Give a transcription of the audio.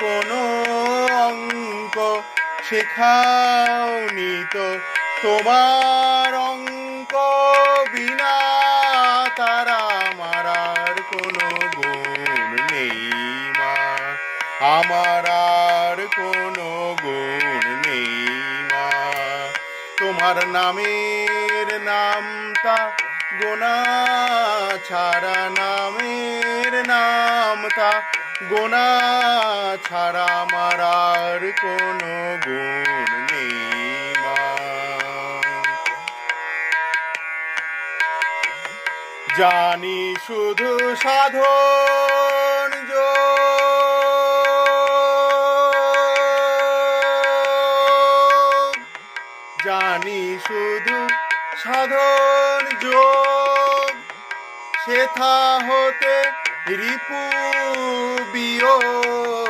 কোনো অঙ্ক শেখাওনি তো, তোমার অঙ্ক বিনা তারা মারার কোনো গুণ নেই মা, আমার আর কোনো গুণ নেই মা। তোমার নামের নামটা গোনা ছাড়া, নামের নামটা গোনা ছাড়া আমার আর কোনো গুণ নেই মা। জানি শুধু সাধন যোগ, জানি শুধু সাধন যোগ, সেথা হতে রিপু বিয়োগ